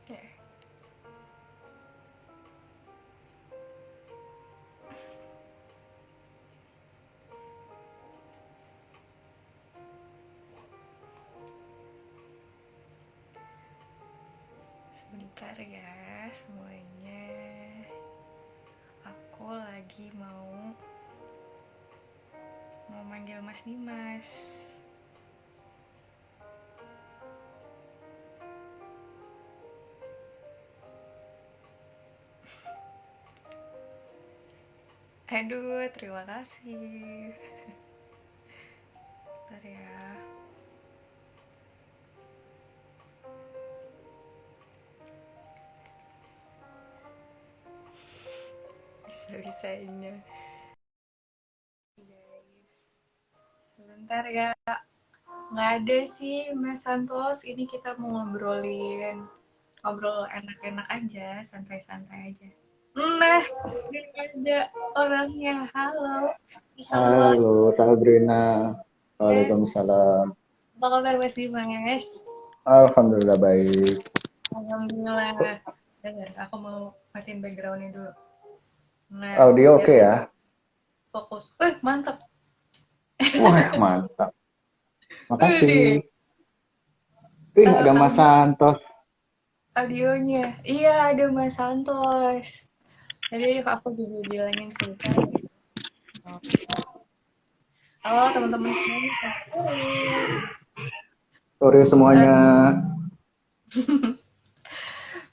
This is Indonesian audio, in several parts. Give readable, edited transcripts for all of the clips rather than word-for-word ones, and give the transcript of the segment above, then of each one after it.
Ya, sebentar ya semuanya. Aku lagi mau manggil Mas Dimas. Aduh, terima kasih. Bentar ya. Bisa-bisanya. Guys, sebentar ya. Nggak ada sih Mas Santos. Ini kita mau ngobrol enak-enak aja, santai-santai aja. Nah, ini ada orangnya. Halo. Halo, Assalamualaikum. Sabrina. Waalaikumsalam. Apa kabar Mas Dimas? Alhamdulillah baik. Alhamdulillah. Bentar, aku mau matiin backgroundnya dulu. Nah, Audio biar oke ya? fokus. Mantap. Wah, mantap. Wih, Makasih. Ih, ada Mas audio, Santos. audionya. Iya, ada Mas Santos. Jadi aku juga bilangin sebentar ya. Halo teman-teman semuanya, selamat sore. Sore semuanya.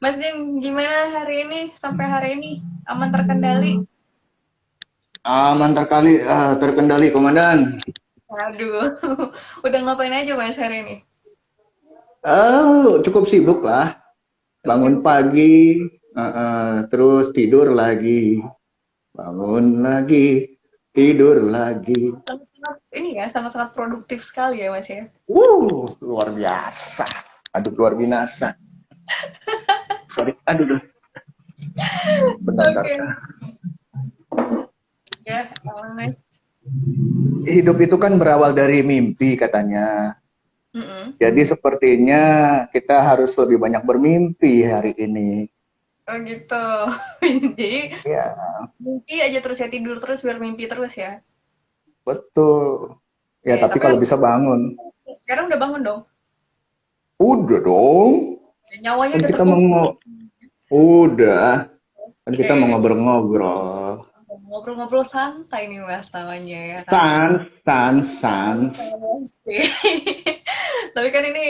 Mas Dim, gimana hari ini? Sampai hari ini aman terkendali? Aman terkendali, Komandan. Aduh, udah ngapain aja Mas hari ini? Cukup sibuk lah. Terus Bangun sibuk ya? pagi, terus tidur lagi. Bangun lagi, tidur lagi. Sangat-sangat ini ya, sangat-sangat produktif sekali ya Mas ya. Luar biasa. Aduh, luar binasa. Sorry, aduh, benar-benar. Oke, ya, Mas. Hidup itu kan berawal dari mimpi katanya. Mm-mm. Jadi sepertinya kita harus lebih banyak bermimpi hari ini. Oh gitu. Jadi Ya, mimpi aja terus ya, tidur terus biar mimpi terus ya. betul. Ya, Oke, tapi tapi kalau bisa bangun. sekarang udah bangun dong. Udah dong. Ya, nyawanya Kan udah kita terkumpul. udah. Kan kita mau Oke, ngobrol-ngobrol. ngobrol-ngobrol santai nih mas namanya ya kan. Sans. Pasti. Tapi kan ini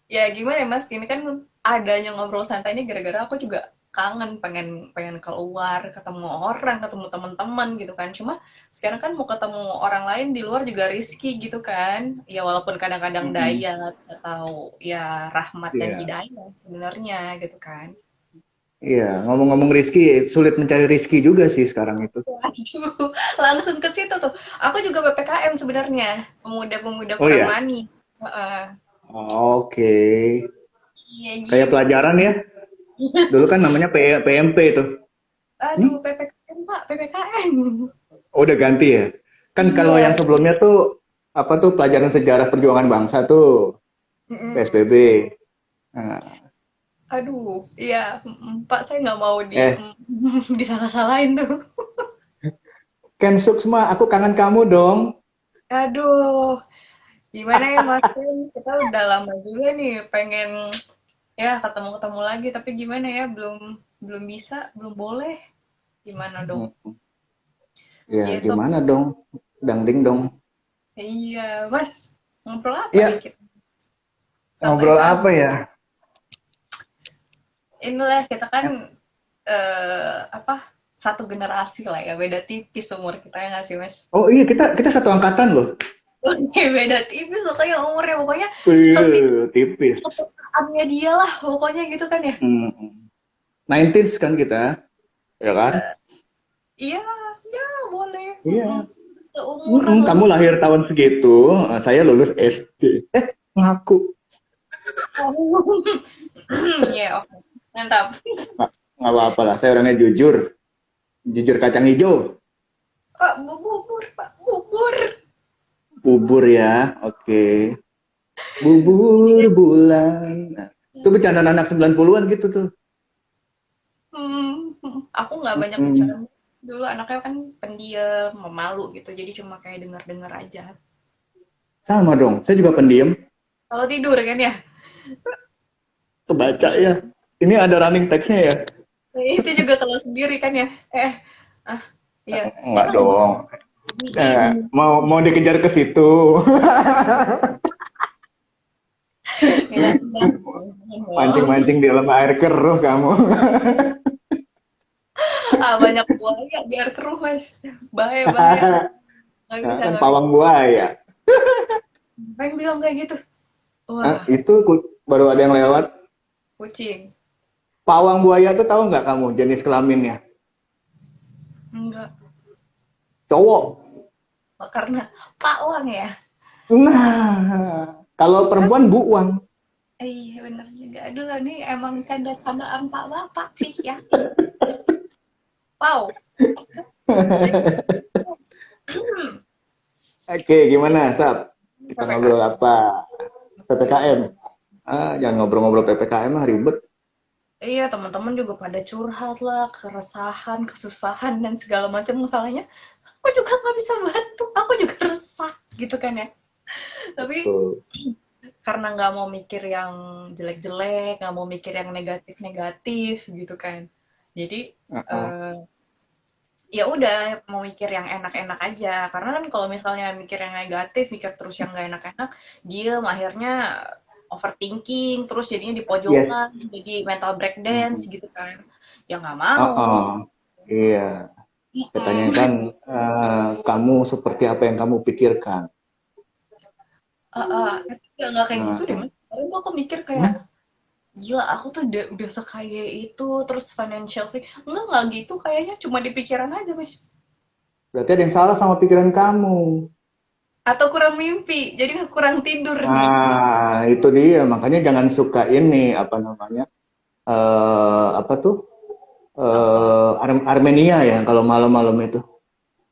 ya gimana ya mas? Ini kan adanya ngobrol santai ini gara-gara aku juga kangen pengen pengen keluar, ketemu orang, ketemu teman-teman gitu kan. Cuma sekarang kan mau ketemu orang lain di luar juga risky gitu kan. Ya walaupun kadang-kadang Mm-mm. daya atau ya rahmat dan Iya, hidayah sebenarnya gitu kan. iya. Ngomong-ngomong Rizky, sulit mencari Rizky juga sih sekarang itu. Waduh, langsung ke situ tuh. Aku juga PPKM sebenarnya, pemuda-pemuda Oh kurang ya? mani. Heeh. Oke. Iya Kayak gitu. pelajaran ya. Dulu kan namanya PMP itu. Aduh, Hmm? PPKM Pak, PPKM. Oh, udah ganti ya? Kan kalau Iya. yang sebelumnya tuh apa tuh pelajaran sejarah perjuangan bangsa tuh Mm-mm. PSBB. Nah, Aduh, iya. Pak, saya nggak mau eh, disalah-salahin tuh. Ken Suksma, aku kangen kamu dong. Aduh, gimana ya Mas? Kita udah lama juga nih pengen ya ketemu-ketemu lagi, tapi gimana ya belum belum bisa, belum boleh. Gimana dong? Hmm, ya Gitu. gimana dong, dangding dong. Iya, Mas. Ngobrol apa nih Ya, kita? ngobrol Santai-santai. apa ya? Inilah kita kan apa satu generasi lah ya, beda tipis umur kita ya nggak sih, Mas? Oh iya, kita satu angkatan loh. Oke, beda tipis pokoknya umurnya pokoknya Tipis. sepitaannya dia lah pokoknya gitu kan ya. Hmm. 90s kan kita, ya kan? Iya, ya boleh. Iya. Seumuran lah. Kamu lahir tahun segitu, saya lulus SD. Ngaku. Iya, oke. Mantap. Nggak apa-apa lah, saya orangnya jujur. Jujur kacang hijau. Pak, bubur, Pak, bubur. Bubur ya, oke. Bubur bulan. Itu bercandaan anak 90-an gitu tuh. Aku nggak banyak Mm-mm. bercanda. Dulu anaknya kan pendiam, memalu gitu. Jadi cuma kayak denger-denger aja. Sama dong, saya juga pendiam. Kalau tidur kan ya. Kebaca Iya. ya. Ini ada running text-nya ya? Itu juga kalau sendiri kan ya. Ah, iya. Enggak Kita ngobrol dong. ini. Mau dikejar ke situ. Enggak, enggak. Jangan dong. Mancing-mancing di dalam air keruh kamu. Banyak buaya biar keruh, Mas. Bahaya, bahaya. Nggak bisa, Kan nggak bisa. pawang buaya. Siapa yang bilang kayak gitu? Wah, Itu baru ada yang lewat. kucing. Pawang buaya tuh tahu nggak kamu jenis kelaminnya? Enggak. Cowok. Oh, karena Pak Wang ya. Nah, kalau Kan perempuan buang. iya bener juga. Aduh, ini emang canda-candaan Pak Bapak sih ya. Wow. Oke, gimana, Sab? Kita ngobrol PPKM. apa? PPKM. Aduh. Jangan ngobrol-ngobrol PPKM mah ribet. Iya, teman-teman juga pada curhat lah, keresahan, kesusahan, dan segala macam masalahnya. Aku juga nggak bisa bantu, aku juga resah, gitu kan ya. Tapi Tuh. karena nggak mau mikir yang jelek-jelek, nggak mau mikir yang negatif-negatif, gitu kan. Jadi Uh-uh. eh, ya udah mau mikir yang enak-enak aja. Karena kan kalau misalnya mikir yang negatif, mikir terus yang nggak enak-enak, diem akhirnya overthinking, terus jadinya di Yes. pojokan, jadi mental breakdance Mhm. gitu kan. Ya nggak mau. Uh-uh. Iya. Katanya kan Mm-mm. kamu seperti apa yang kamu pikirkan. Tapi nggak kayak gitu deh, Uh-uh. Mas. Kemarin tuh aku mikir kayak, Hmm? gila aku tuh udah sekaya itu, terus financial free. Enggak gitu kayaknya, cuma di pikiran aja, Mas. Berarti ada yang salah sama pikiran kamu. Atau kurang mimpi, jadi kurang tidur nih. Itu dia. Makanya jangan suka ini, apa namanya, apa tuh, Apa? Armenia ya, kalau malam-malam itu.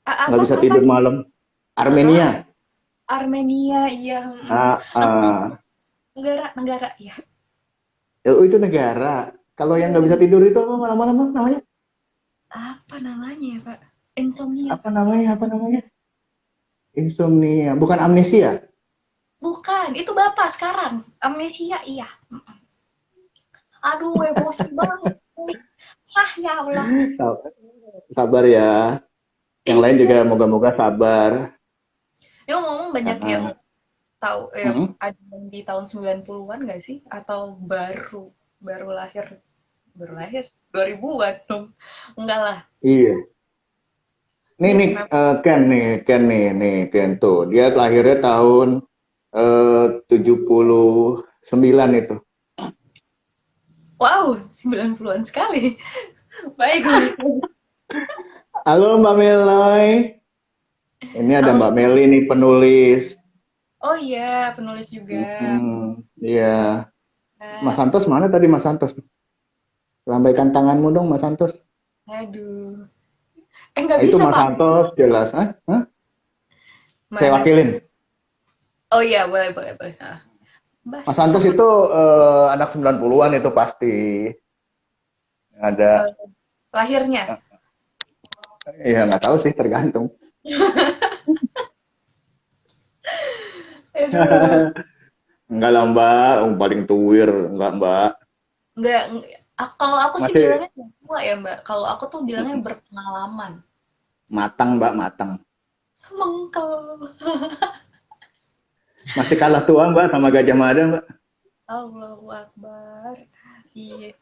Nggak Apa? bisa Apa? tidur malam. Heeh, Armenia. Armenia, iya. Ah, ah. Negara, iya. Itu negara. Kalau yang nggak Negara. bisa tidur itu apa malam-malam namanya? Apa namanya ya, Pak? Insomnia, Apa Pak. namanya? Apa namanya? Insomnia. Bukan amnesia. Bukan, itu Bapak sekarang. Amnesia, iya. Aduh, emosi banget. Ya Allah. Sabar ya. Yang lain juga Iya. moga-moga sabar. Ini ngomong banyak yang Ah, tahu yang mm-mm. ada yang di tahun 90-an nggak sih? Atau baru lahir? Baru lahir 2000-an dong. Enggak lah. Iya. Iya, Nih, kenapa? Ken nih, Ken tuh. Dia lahirnya tahun 79 itu. Wow, 90-an sekali. Baik, baik. Halo Mbak Meloy. Ini ada Halo, Mbak Meli nih penulis. oh iya, penulis juga. Iya. Mas Eh, Santos mana tadi Mas Santos? Lambaikan tanganmu dong Mas Santos. Aduh. Nggak Itu bisa, Mas Pak. Santos jelas. Hah? Hah? Saya Mana? wakilin. Oh iya, boleh, boleh, boleh. Mbak Mas susah Santos Mas. itu anak 90-an itu pasti. Ada, Eh, lahirnya. ya nggak tahu sih tergantung. Aduh. Enggak lah Mbak, paling tuwir. Enggak Mbak. Kalau aku sih Masih bilangnya nggak tua ya, Mbak. Kalau aku tuh bilangnya berpengalaman. matang Mbak, matang. Mengkel. Masih kalah tua Mbak sama Gajah Mada Mbak. Allahu Akbar. Iya.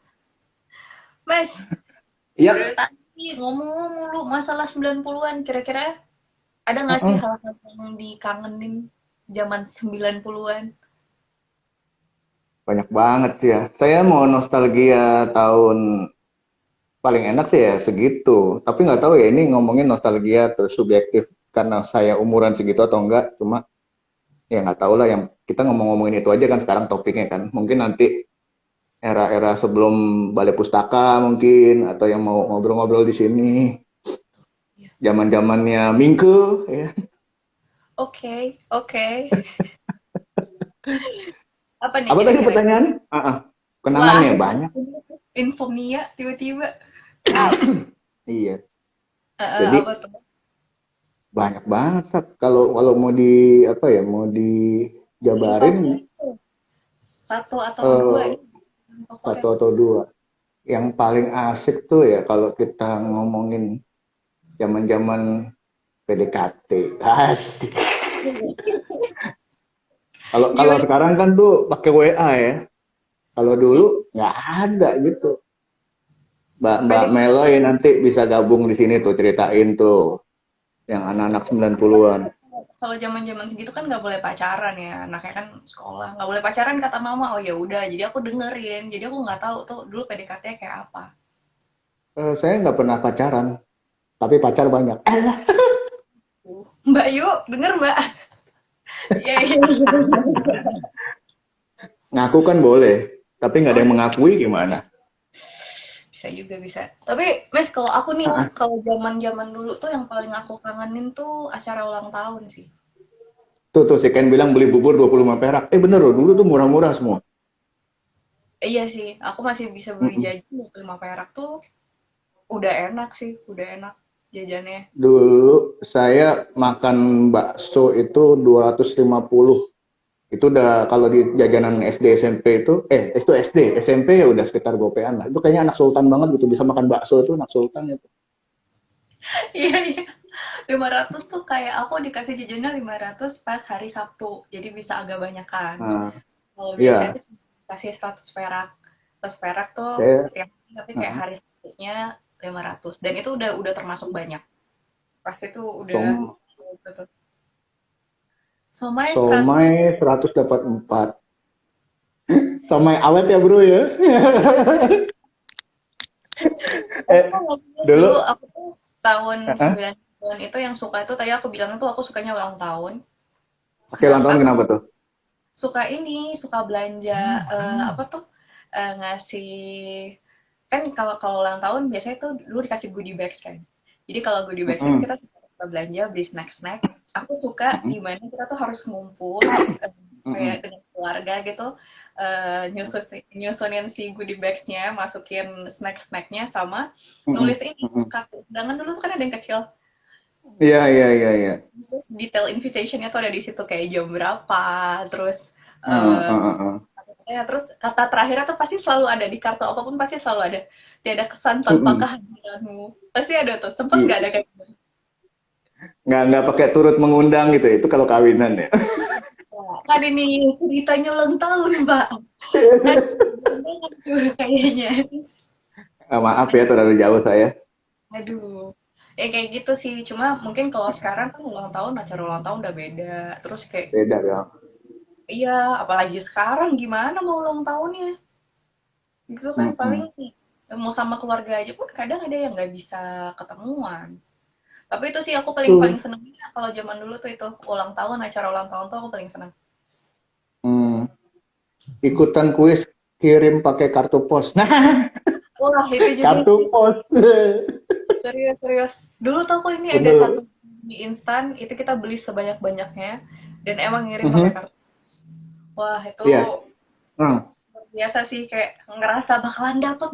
Mas, dari Iya. tadi ngomong mulu masalah 90-an. Kira-kira ada nggak sih Heeh. hal-hal yang dikangenin zaman 90-an? Banyak banget sih ya. Saya mau nostalgia tahun paling enak sih ya segitu. Tapi nggak tahu ya ini ngomongin nostalgia terus subjektif karena saya umuran segitu atau enggak. Cuma ya nggak tahu lah yang kita ngomong-ngomongin itu aja kan sekarang topiknya kan. Mungkin nanti era-era sebelum balai pustaka mungkin atau yang mau ngobrol-ngobrol di sini. Iya. Zaman-zamannya Mingke ya. Oke, oke. Apa nih Apa tadi kira-kira? pertanyaan? Ah, ah. Kenangan Wah, ya banyak. insomnia tiba-tiba. Iya. Jadi Apa tuh? banyak banget Sat. Kalau kalau mau di apa ya, mau Paling dijabarin favorit tuh satu atau dua eh, nih yang satu favorit. atau dua. Yang paling asik tuh ya kalau kita ngomongin zaman-zaman PDKT. Asik. Kalau kalau Gimana? sekarang kan tuh pakai WA ya. Kalau dulu nggak ada gitu. Mbak PDKT Meloy nanti bisa gabung di sini tuh ceritain tuh yang anak-anak 90-an. kalau zaman-zaman segitu kan nggak boleh pacaran ya, anaknya kan sekolah nggak boleh pacaran kata mama. Oh ya udah, jadi aku dengerin, jadi aku nggak tahu tuh dulu PDKT kayak apa. Saya nggak pernah pacaran, tapi pacar banyak. Mbak Yu denger Mbak. Ya, ya, ya. Ngaku kan boleh, tapi nggak ada Oh, yang mengakui gimana? bisa juga bisa. Tapi Mas, kalau aku nih, kalau zaman-zaman dulu tuh yang paling aku kangenin tuh acara ulang tahun sih. Tuh si Ken bilang beli bubur 25 perak. Bener loh, dulu tuh murah-murah semua. Iya sih, aku masih bisa beli Mm-mm. jajan 25 perak tuh udah enak sih, udah enak jajannya. Dulu saya makan bakso itu 250. Itu udah kalau di jajanan SD SMP itu SD, SMP ya udah sekitar gopean lah. Itu kayaknya anak sultan banget gitu bisa makan bakso itu anak sultan itu. Iya, iya. 500 tuh kayak aku dikasih jajannya 500 pas hari Sabtu. Jadi bisa agak banyakan. Nah, Kalau biasanya iya, tuh cuma dikasih 100 perak. 100 perak tuh saya setiap hari, tapi kayak uh, hari Sabtunya 500. Dan itu udah termasuk banyak. Pas itu udah som gitu. Somai 100. somai 100 dapat 4. Somai awet ya bro ya. Aku eh tuh nggak puas dulu dulu. Aku tuh tahun uh, 90-an itu yang suka itu tadi aku bilang tuh aku sukanya ulang tahun. pakai Nah, lantaran aku kenapa tuh? suka ini, suka belanja apa tuh ngasih kan kalau kalau ulang tahun biasanya tuh dulu dikasih goodie bags kan. Jadi kalau goodie bags itu Mm-mm, kita suka belanja beli snack-snack. Aku suka mm-mm, di mana kita tuh harus ngumpul kayak mm-mm, dengan keluarga gitu nyusunin si goodie bagsnya, masukin snack-snacknya sama mm-mm, nulis ini mm-mm. kartu undangan dulu kan ada yang kecil. Iya iya iya iya. Terus detail invitationnya tuh ada di situ kayak jam berapa, terus Uh, eh, uh, uh, uh. ya, terus kata terakhirnya tuh pasti selalu ada di kartu apapun pasti selalu ada. Tiada kesan tanpa Mm-mm. kehadiranmu. Pasti ada tuh. Sempet nggak Iya. ada kayak gitu? Nggak pakai turut mengundang gitu. Itu kalau kawinan ya. Wah, kan ini ceritanya ulang tahun, Mbak. Kan banget tuh kayaknya. Maaf ya terlalu jauh saya. Aduh. Ya kayak gitu sih. Cuma mungkin kalau sekarang kan ulang tahun, acara ulang tahun udah beda. Terus kayak, Beda ya. iya, apalagi sekarang gimana mau ulang tahunnya? Gitu kan paling Mm-mm. mau sama keluarga aja pun kadang ada yang nggak bisa ketemuan. Tapi itu sih aku paling paling Tuh. senengnya kalau zaman dulu tuh itu ulang tahun, acara ulang tahun tuh aku paling seneng. Hmm. Ikutan kuis kirim pakai kartu pos. Nah, Wah itu juga kartu sih, pos. serius serius. Dulu tuh aku ini ada satu Bener. mie instan itu kita beli sebanyak-banyaknya dan emang ngirim pakai Mhm. kartu. Wah itu Iya. Hmm. luar biasa sih kayak ngerasa bakalan dapet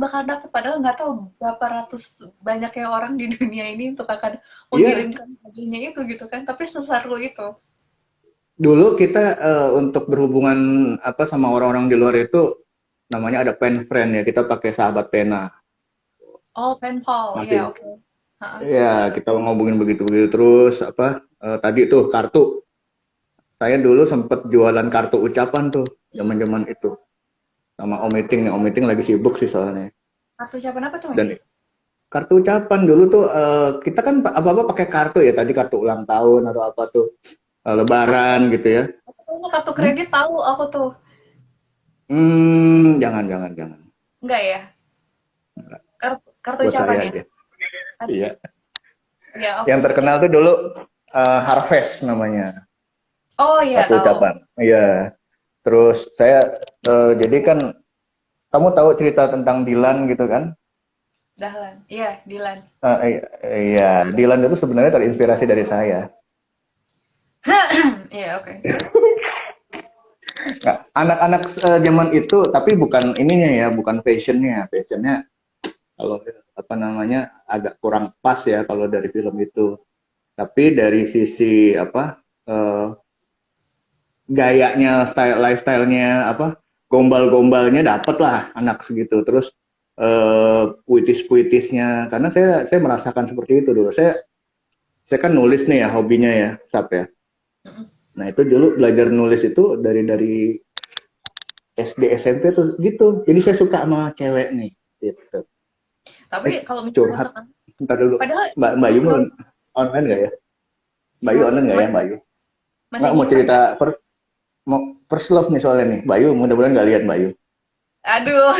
padahal nggak tahu berapa ratus banyaknya orang di dunia ini untuk akan Iya. mengirimkan hadiahnya itu gitu kan. Tapi seseru itu. Dulu kita untuk berhubungan apa sama orang-orang di luar itu namanya ada pen friend ya. Kita pakai sahabat pena. Oh pen pal, ya Masih. oke. Ha-ha. Ya, kita ngomongin begitu-begitu terus apa tadi tuh kartu. Saya dulu sempet jualan kartu ucapan tuh zaman-zaman itu sama Om Meeting nih. Om Meeting lagi sibuk sih soalnya. Kartu ucapan apa tuh mas? Dan kartu ucapan dulu tuh kita kan apa-apa pakai kartu ya. Tadi kartu ulang tahun atau apa tuh lebaran gitu ya. Aku punya kartu Hmm? kredit tahu aku tuh. Jangan jangan jangan. Enggak ya? Kartu Buat ucapan saya ya? aja. Aduh. Iya. Ya oke Yang oke. terkenal tuh dulu Harvest namanya Oh iya kartu tahu. ucapan. Iya. Terus saya jadi kan kamu tahu cerita tentang Dilan gitu kan? Dahlan. Iya, Dilan. Iya, Dilan itu sebenarnya terinspirasi dari saya. Iya oke. Nggak, anak-anak zaman itu, tapi bukan ininya ya, bukan fashionnya. Fashionnya kalau apa namanya agak kurang pas ya kalau dari film itu. Tapi dari sisi apa gayanya, lifestyle-nya apa gombal-gombalnya dapet lah anak segitu. Terus puitis-puitisnya, karena saya merasakan seperti itu dulu. Saya kan nulis nih ya hobinya ya, Sap ya. Nah itu dulu belajar nulis itu dari SD SMP tuh gitu. Jadi saya suka sama cewek nih. Gitu. Tapi kalau Curhat. misalkan, Ntar dulu. padahal Mbak itu Yu belum, online nggak ya? Mbak Yu kenapa online nggak ya masih, Mbak Yu? masih Nggak mau nyimpen cerita ya? mau first love nih soalnya nih. Mbak Yu mudah-mudahan nggak lihat Mbak Yu. Aduh,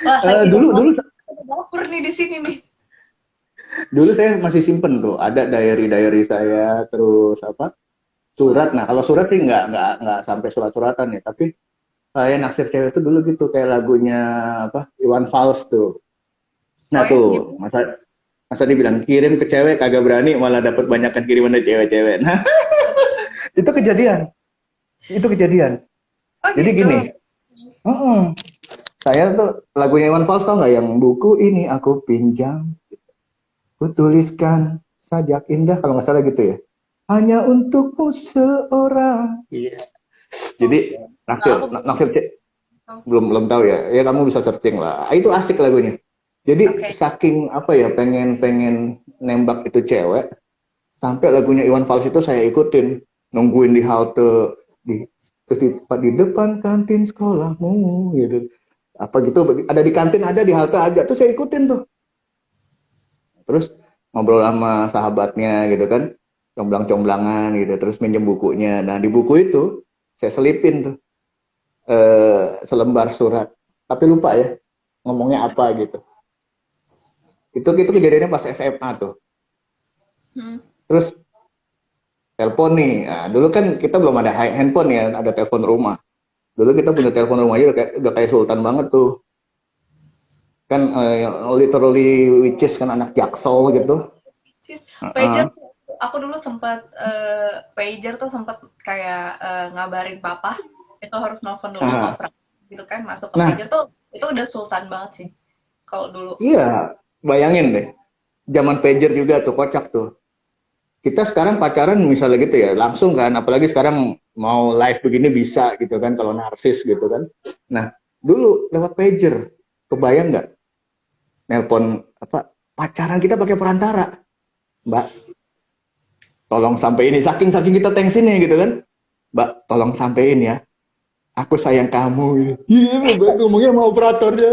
wah saking Dulu ngomong dulu dapur nih di sini nih. dulu saya masih simpen tuh. Ada diary saya terus apa surat. Nah kalau surat sih nggak sampai surat-suratan ya. Tapi saya naksir cewek itu dulu gitu kayak lagunya apa Iwan Fals tuh. Oh Nah ya, tuh gimana? masa dibilang kirim ke cewek kagak berani malah dapat banyakan kiriman dari cewek-cewek. Nah itu kejadian, itu kejadian. Oh Jadi gitu. gini, saya tuh lagunya Iwan Fals tau nggak yang buku ini aku pinjam, ku tuliskan sajak indah kalau nggak salah gitu ya. Hanya untukmu seorang. Iya. Jadi Oke. Nah, naksir, aku belum naksir tahu. belum belum tahu ya. Ya kamu bisa searching lah. Itu asik lagunya. Jadi Oke. saking apa ya pengen pengen nembak itu cewek sampai lagunya Iwan Fals itu saya ikutin nungguin di halte di terus di depan kantin sekolahmu gitu apa gitu ada di kantin ada di halte ada tuh saya ikutin tuh terus ngobrol sama sahabatnya gitu kan comblang-comblangan gitu terus minjem bukunya nah di buku itu saya selipin tuh selembar surat tapi lupa ya ngomongnya apa gitu itu kejadiannya pas SMA tuh Hmm. terus telepon nih nah, dulu kan kita belum ada handphone ya ada telepon rumah dulu kita punya telepon rumah aja udah kayak sultan banget tuh kan literally which is kan anak jaksel gitu. Sis, pager Uh-uh. tuh, aku dulu sempat pager tuh sempat kayak ngabarin papa itu harus nelfon dulu ke Nah, operator gitu kan masuk ke nah, pager tuh itu udah sultan banget sih kalau dulu. iya, bayangin deh, zaman pager juga tuh kocak tuh. Kita sekarang pacaran misalnya gitu ya, langsung kan, apalagi sekarang mau live begini bisa gitu kan, kalau narsis gitu kan. Nah, dulu lewat pager, kebayang nggak? Nelpon apa? Pacaran kita pakai perantara, Mbak. Tolong sampai ini, saking saking kita tensinya gitu kan, Mbak. Tolong sampein ya, aku sayang kamu. Iya, gue ngomongnya sama operatornya.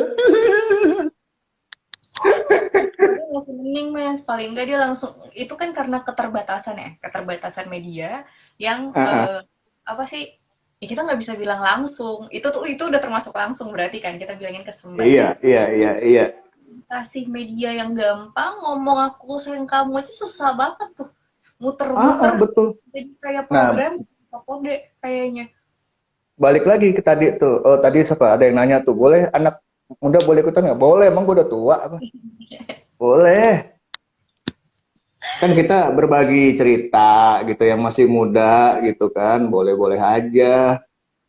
Dia langsung mending mas paling enggak dia langsung itu kan karena keterbatasan ya keterbatasan media yang apa sih ya kita nggak bisa bilang langsung itu tuh itu udah termasuk langsung berarti kan kita bilangin kesembat Iya, iya, iya, terus iya. kasih media yang gampang ngomong aku sayang kamu aja susah banget tuh muter-muter Betul. jadi kayak Nah, program kode kayaknya. balik lagi ke tadi tuh. Oh, tadi siapa? Ada yang nanya tuh, boleh anak muda boleh ikutan nggak? Boleh, emang gue udah tua apa? Boleh. Kan kita berbagi cerita gitu yang masih muda gitu kan, boleh-boleh aja.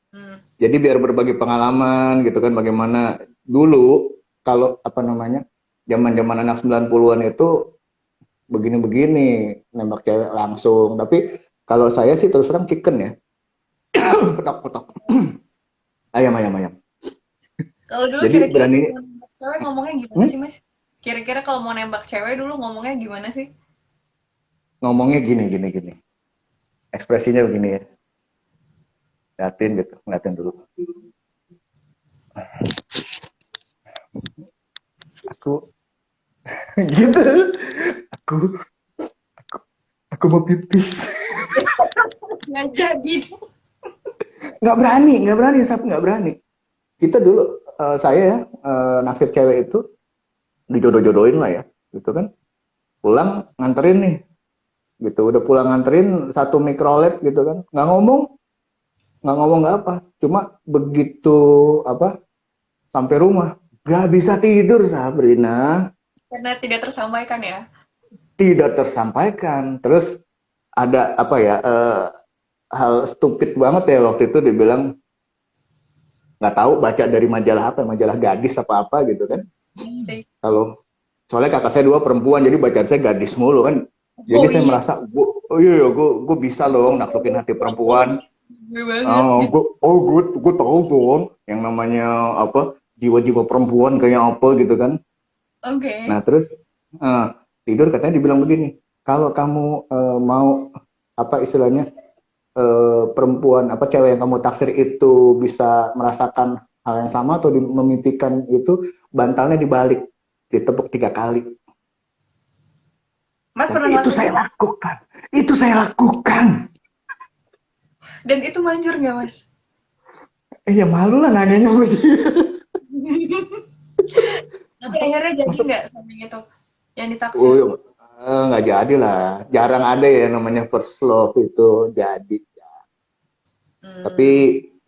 Hmm. Jadi biar berbagi pengalaman gitu kan, bagaimana dulu kalau apa namanya, zaman-zaman anak 90-an itu begini-begini, nembak cewek langsung. Tapi kalau saya sih terus terang chicken ya. Petok-petok. Ayam, ayam, ayam. Kalau dulu Jadi kira-kira berani mau nembak cewek ngomongnya gimana hmm? sih mas kira-kira kalau mau nembak cewek dulu ngomongnya gimana sih. Ngomongnya gini gini gini ekspresinya begini ya ngeliatin gitu ngeliatin dulu aku gitu aku aku mau pipis Nggak jadi. nggak berani Sap nggak berani kita dulu saya ya naksir cewek itu dijodoh-jodohin lah ya gitu kan pulang nganterin nih gitu udah pulang nganterin satu mikrolet gitu kan nggak ngomong nggak apa cuma begitu apa sampai rumah gak bisa tidur Sabrina Karena tidak tersampaikan ya. tidak tersampaikan terus ada apa ya hal stupid banget ya waktu itu dibilang nggak tahu baca dari majalah apa, majalah gadis apa apa gitu kan. Asik. Kalau soalnya kakak saya dua perempuan jadi bacaan saya gadis mulu kan. Jadi Oh saya iya, merasa oh iya gue bisa loh naklukin hati perempuan. gue banget gitu. Gue tahu dong yang namanya apa jiwa-jiwa perempuan kayak apa gitu kan. Nah Oke. terus eh, tidur katanya dibilang begini, kalau kamu mau apa istilahnya perempuan apa cewek yang kamu taksir itu bisa merasakan hal yang sama atau memimpikan itu bantalnya dibalik ditepuk 3 kali Mas dan pernah itu ngelakuin saya itu? lakukan Dan itu manjur nggak, Mas? ya malu lah nanyanya sama dia. Tapi akhirnya jadi Masa nggak sama itu yang oh, ditaksir? nggak jadi lah jarang ada ya namanya first love itu jadi tapi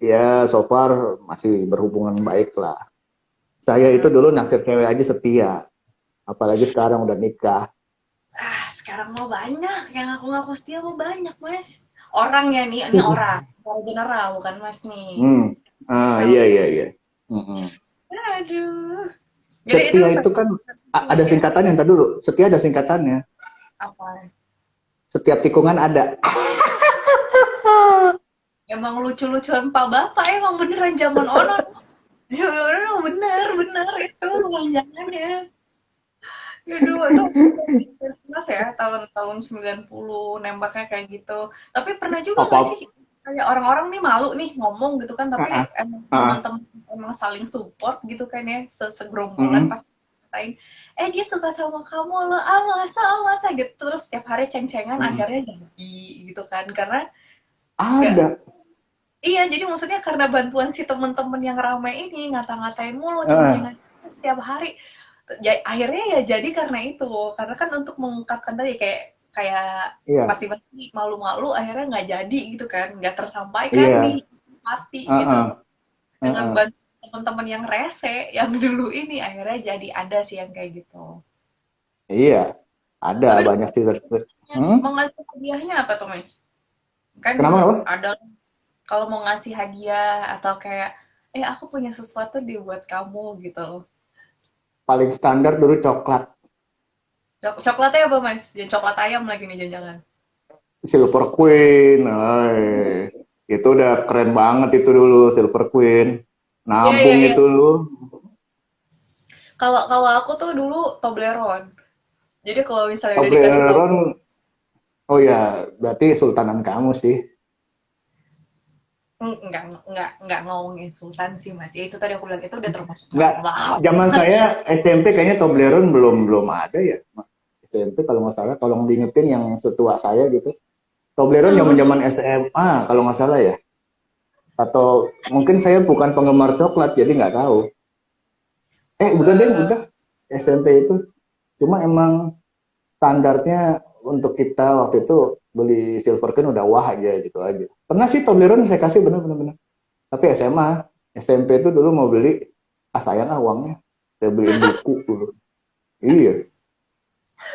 Hmm, ya so far masih berhubungan baik lah. Saya itu hmm. dulu naksir cewek aja setia, apalagi sekarang udah nikah. Sekarang mau banyak yang ngaku-ngaku setia mau banyak, Mas. Orang ya nih, ini orang secara general bukan Mas nih. Hmm. General. Iya iya iya. Mm-mm. Aduh. Jadi itu Setia itu kan tulus ada ya? singkatannya, ntar dulu. Setia ada singkatannya. Apa? Setiap tikungan ada. Emang lucu-lucuan Pak Bapak emang beneran zaman ono. Zaman ono bener bener itu kepanjangannya. Aduh, itu mas ya tahun-tahun 90 nembaknya kayak gitu. Tapi pernah juga Apa? nggak sih kayak orang-orang nih malu nih ngomong gitu kan, tapi Uh-uh. emang Uh-uh. teman-teman emang saling support gitu kan ya, segerombolan Mm-mm. pas ngatain, dia suka sama kamu loh, masa masa gitu, terus setiap hari ceng-cengan Mm-mm. akhirnya jadi gitu kan, karena nggak. Ada. Iya, jadi maksudnya karena bantuan si temen-temen yang rame ini ngata-ngatain mulu, Uh-uh. ceng-cengan setiap hari. Ya, akhirnya ya jadi karena itu, karena kan untuk mengungkapkan tadi kayak kayak Iya. pasti-pasti malu-malu akhirnya nggak jadi gitu kan, nggak tersampaikan di Iya. hati gitu. Uh-uh. Dengan Uh-uh. bantu teman-teman yang rese yang dulu ini akhirnya jadi ada sih yang kayak gitu. Iya. Ada Tapi banyak sih. Hmm? mau ngasih hadiahnya apa tuh, Mas? Kan Kenapa kenapa? ada kalau mau ngasih hadiah atau kayak aku punya sesuatu deh buat kamu gitu loh. Paling standar dulu coklat. Coklatnya apa, Mas? Jangan coklat ayam lagi nih jangan-jangan. Silver Queen. Ay. Itu udah keren banget itu dulu Silver Queen. Iya, iya, Nabung iya. itu lu. Kalau kalau aku tuh dulu Toblerone. Jadi kalau misalnya udah dikasih Toblerone. Oh ya, berarti sultanan kamu sih. enggak ngomongin Sultan sih, Mas. Ya itu tadi aku bilang itu udah termasuk Enggak, mahal. zaman saya SMP kayaknya Toblerone belum belum ada ya. SMP kalau nggak salah, tolong diingetin yang setua saya gitu. Toblerone zaman zaman SMA kalau nggak salah ya. Atau mungkin saya bukan penggemar coklat jadi nggak tahu. Udah deh, Eh, udah SMP itu. Cuma emang standarnya untuk kita waktu itu beli Silver Queen udah wah aja gitu aja. Pernah sih Toblerone saya kasih bener-bener. Tapi SMA, SMP itu dulu mau beli, sayang uangnya. Saya beliin buku dulu. Iya.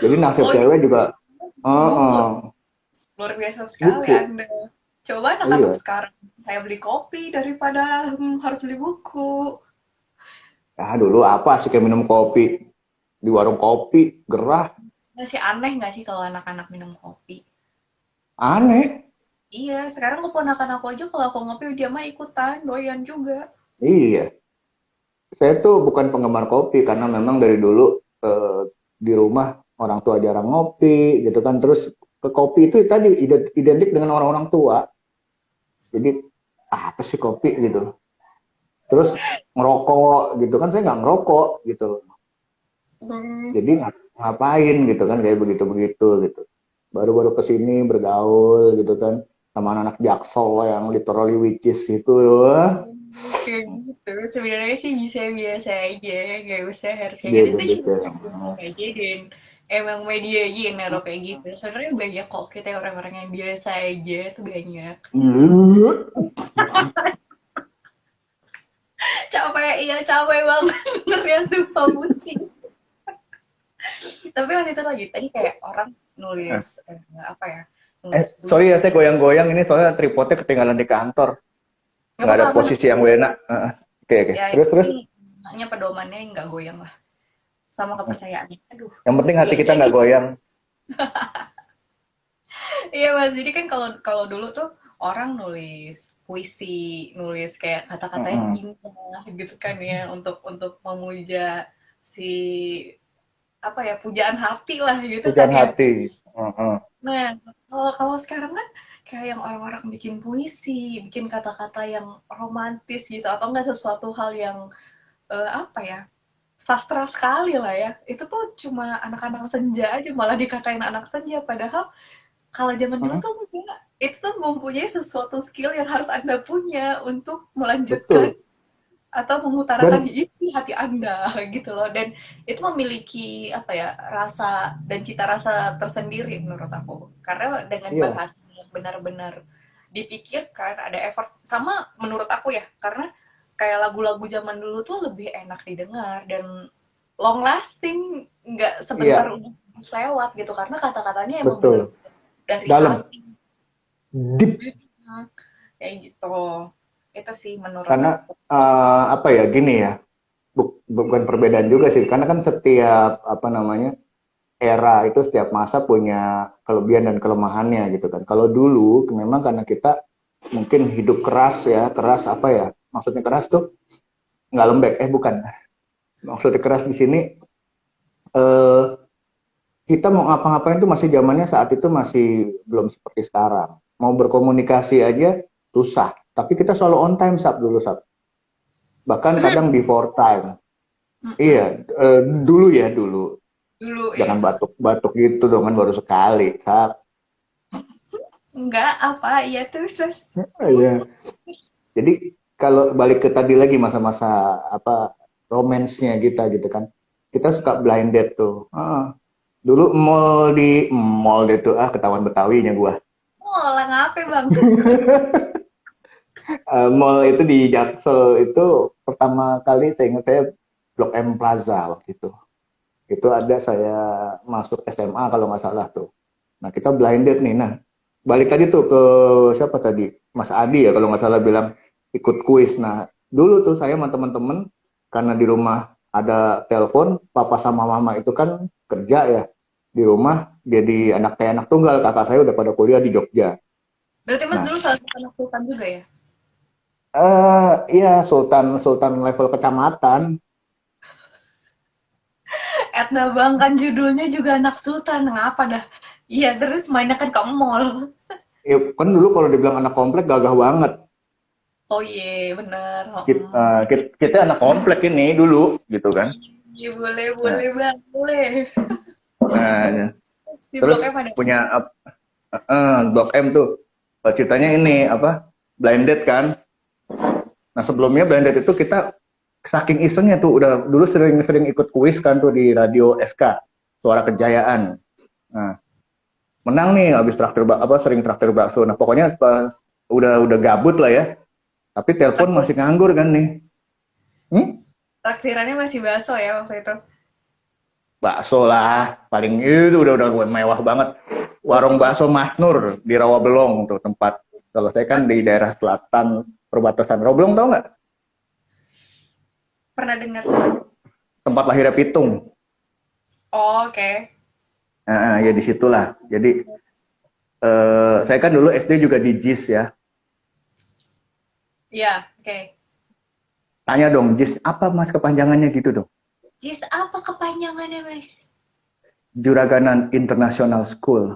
Jadi naksir oh, cewek juga, buku uh, luar biasa sekali buku. Anda. Coba anak-anak Iya. sekarang saya beli kopi daripada harus beli buku. Dulu apa sih kayak minum kopi di warung kopi, gerah, Nggak sih aneh nggak sih kalau anak-anak minum kopi? aneh. Iya, sekarang keponakan aku aja kalau aku ngopi dia mah ikutan, doyan juga. Iya. Saya tuh bukan penggemar kopi karena memang dari dulu di rumah orang tua jarang ngopi gitu kan. Terus ke kopi itu tadi identik dengan orang-orang tua. Jadi apa sih kopi gitu. Terus ngerokok gitu kan saya nggak ngerokok gitu. Hmm, Jadi ngapain gitu kan kayak begitu-begitu gitu. Baru-baru kesini bergaul gitu kan sama anak jaksel yang literally witches itu ya. kayak gitu. Sebenarnya sih bisa biasa aja, nggak usah harus kayak gitu. Itu Biasa-biasa. juga ngomong aja dan emang media aja yang naruh kayak gitu. Sebenarnya banyak kok kita orang-orang yang biasa aja tuh banyak. Capek, iya capek banget dengernya sumpah pusing. Tapi waktu itu lagi tadi kayak orang nulis apa ya? nulis Sorry ya, saya puisi. goyang-goyang ini soalnya tripodnya ketinggalan di kantor. Nggak Nggak apa-apa, ada aman. posisi yang enak. Oke, oke. Ya, yang Terus. penting hanya pedomannya nggak goyang lah. Sama kepercayaannya. Aduh, Yang penting hati iya kita jadi. nggak goyang. Iya Mas, jadi kan kalau kalau dulu tuh orang nulis puisi, nulis kayak kata-kata yang Mm-mm. indah gitu kan ya untuk memuja si apa ya pujaan hati lah gitu kan Hujan ya. hati. Mm-mm. Nah, kalau kalau sekarang kan kayak yang orang-orang bikin puisi, bikin kata-kata yang romantis gitu atau enggak sesuatu hal yang apa ya sastra sekali lah ya. Itu tuh cuma anak-anak senja aja malah dikatain anak senja padahal kalau zaman dulu Mm-mm. tuh enggak. Itu tuh mempunyai sesuatu skill yang harus Anda punya untuk melanjutkan Betul. atau mengutarakan Dan isi hati Anda gitu loh. Dan itu memiliki apa ya, rasa dan cita rasa tersendiri menurut aku. Karena dengan iya, bahasa yang benar-benar dipikirkan, ada effort sama menurut aku ya. Karena kayak lagu-lagu zaman dulu tuh lebih enak didengar dan long lasting, nggak sebentar iya, udah lewat gitu karena kata-katanya emang betul. bener-bener dari Dalam, hati. deep. Mhm, kayak gitu. Itu sih menurut Karena aku. apa ya, gini ya, bukan perbedaan juga sih. Karena kan setiap apa namanya era itu setiap masa punya kelebihan dan kelemahannya gitu kan. Kalau dulu memang karena kita mungkin hidup keras ya, keras apa ya? Maksudnya keras tuh nggak lembek, bukan. Maksudnya keras di sini eh, kita mau ngapa-ngapain tuh masih zamannya saat itu masih belum seperti sekarang. Mau berkomunikasi aja susah. Tapi kita selalu on time Sab dulu Sab. Bahkan kadang before time. Iya, Mhm, dulu ya dulu. dulu Jangan ya. batuk-batuk gitu dong kan baru sekali Sab. Enggak, apa, iya terus. Iya. Jadi kalau balik ke tadi lagi masa-masa apa romansnya kita gitu kan. Kita suka blind date tuh. Dulu mall deh tuh ketahuan Betawinya gua. Oh, lah ngapain bang? Mall itu di Jaksel itu pertama kali saya ingat saya Blok M Plaza waktu itu. Itu ada saya masuk SMA kalau nggak salah tuh. Nah kita blinded nih. Nah balik tadi tuh ke siapa tadi? Mas Adi ya kalau nggak salah bilang ikut kuis. Nah dulu tuh saya sama teman-teman karena di rumah ada telepon, papa sama mama itu kan kerja ya di rumah jadi anak kayak anak tunggal. Kakak saya udah pada kuliah di Jogja. Berarti mas Nah dulu salah satu anak sultan juga ya? iya Sultan Sultan level kecamatan. Etna bang kan judulnya juga anak sultan, ngapa dah? Iya terus mainnya kan ke mall. Ya, kan dulu kalau dibilang anak komplek gagah banget. Oh iya bener. Kita anak komplek ini dulu, gitu kan. Iya boleh Nah, boleh bang boleh. nah, Terus di terus Blok M ada. punya Blok M tuh. Ceritanya ini apa? Blinded kan. Nah sebelumnya blinded itu kita saking isengnya tuh udah dulu sering-sering ikut kuis kan tuh di radio SK Suara Kejayaan. Nah menang nih habis sering traktir bakso. Nah pokoknya pas udah gabut lah ya. Tapi telepon Traktir- masih nganggur kan nih. Hmm? Traktirannya masih baso ya waktu itu. Bakso lah paling itu udah mewah banget warung Wih, bakso Mas Nur di Rawabelong tuh tempat kalau saya kan di daerah selatan perbatasan Rawabelong tau nggak pernah dengar. tempat lahirnya Pitung. Oh, oke. Nah, ya disitulah jadi saya kan dulu SD juga di JIS ya. Iya, oke. Tanya dong JIS apa mas kepanjangannya gitu dong. Jis apa kepanjangannya mas? Juraganan International School.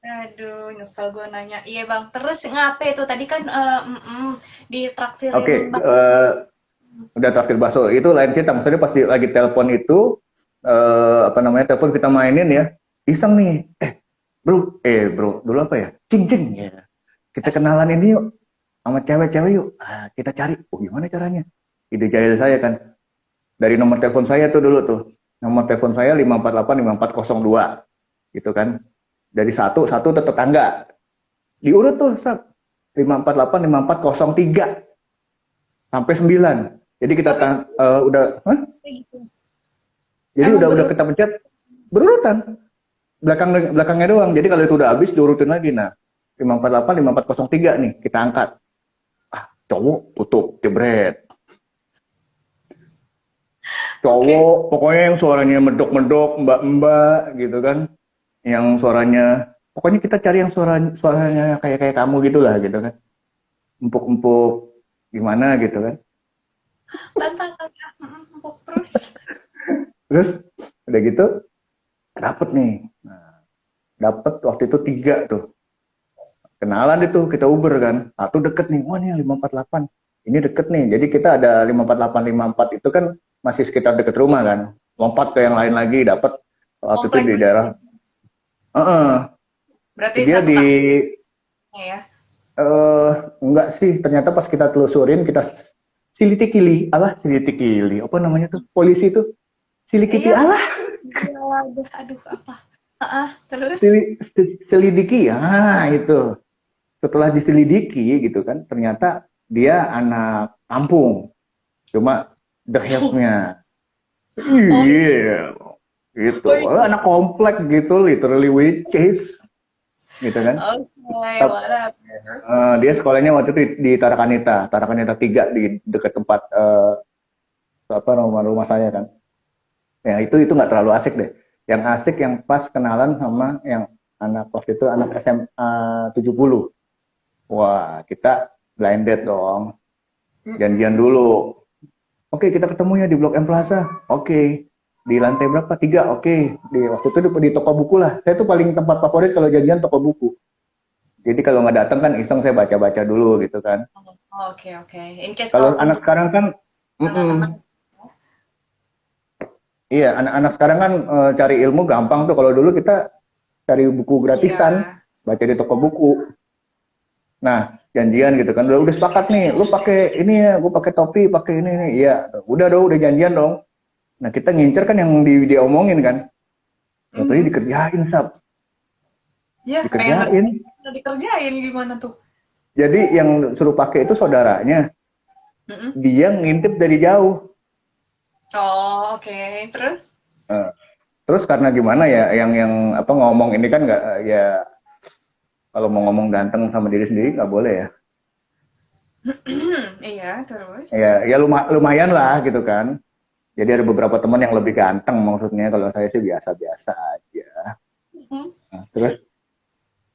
Aduh, nyesel gue nanya. Iya bang, terus ngapain itu tadi kan ditraktirin Oke, bang. udah traktir bakso itu lain cerita maksudnya pas lagi telepon itu apa namanya telepon kita mainin ya iseng nih bro dulu apa ya cing cing ya kita Asik. kenalan ini yuk sama cewek-cewek yuk kita cari gimana caranya ide jahil saya kan dari nomor telepon saya tuh dulu tuh nomor telepon saya 548 5402 gitu kan dari satu satu tetangga diurut tuh 548 5403 sampai 9. Jadi kita Tapi udah kayak gitu. jadi Emang udah berurut. kita pencet berurutan. belakangnya doang. Jadi kalau itu udah habis diurutin lagi. Nah, 548, 5403 nih kita angkat. Cowok tutup, jebret. Oke. Cowok pokoknya yang suaranya medok-medok, mbak-mbak gitu kan. Yang suaranya pokoknya kita cari yang suaranya kayak kayak kamu gitulah gitu kan. Empuk-empuk gimana gitu kan. Lantang kakak. Empuk terus. Terus udah gitu dapet nih. Nah, dapet waktu itu 3 tuh. Kenalan itu kita Uber kan. Satu deket nih. Wah nih 548. Ini deket nih. Jadi kita ada 548 54 itu kan masih sekitar deket rumah kan. Lompat ke yang lain lagi dapat waktu itu Komplek di daerah berarti dia satu di taksi ya. enggak sih, ternyata pas kita telusurin, kita silitikili, alah silitikili, apa namanya tuh, polisi tuh, silikiti Iya, alah, aduh, aduh apa? Terus? selidiki, ya itu. Setelah diselidiki gitu kan, ternyata dia anak kampung, cuma dehesnya, Oh, iya, gitu, oh iya. anak komplek gitu, literally witches, gitu kan. Oke, whatever. Dia sekolahnya waktu itu di Tarakanita, Tarakanita 3 di dekat tempat apa rumah saya kan. Ya itu nggak terlalu asik deh. Yang asik yang pas kenalan sama yang anak waktu itu anak SMA 70. Wah, kita blinded dong. Janjian Mm-mm. dulu. Oke, kita ketemunya di Blok M Plaza. Oke. Di lantai berapa? 3. Oke. Di waktu itu di toko buku lah. Saya tuh paling tempat favorit kalau janjian toko buku. Jadi kalau nggak datang kan iseng saya baca-baca dulu gitu kan. Oke, oke. In case Kalau kalaupun anak sekarang kan, anak-anak. iya, anak-anak sekarang kan cari ilmu gampang tuh. Kalau dulu kita cari buku Iya. gratisan, baca di toko buku. Nah, janjian gitu kan. Udah sepakat nih, lu pakai ini ya, gue pakai topi, pakai ini. Iya, udah dong, udah janjian dong. Nah, kita ngincer kan yang dia omongin kan. Nah, tadi Mhm. dikerjain, Sab. Ya, pengen Dikerjain. ngerjain, udah dikerjain gimana tuh? Jadi yang suruh pakai itu saudaranya. Mhm. Dia ngintip dari jauh. Oh, oke. Terus? Nah, terus karena gimana ya, yang apa ngomong ini kan nggak ya kalau mau ngomong ganteng sama diri sendiri nggak boleh ya. Iya, terus? Ya lumayan lah gitu kan. Jadi ada beberapa teman yang lebih ganteng maksudnya. Kalau saya sih biasa-biasa aja. Mhm. Nah, terus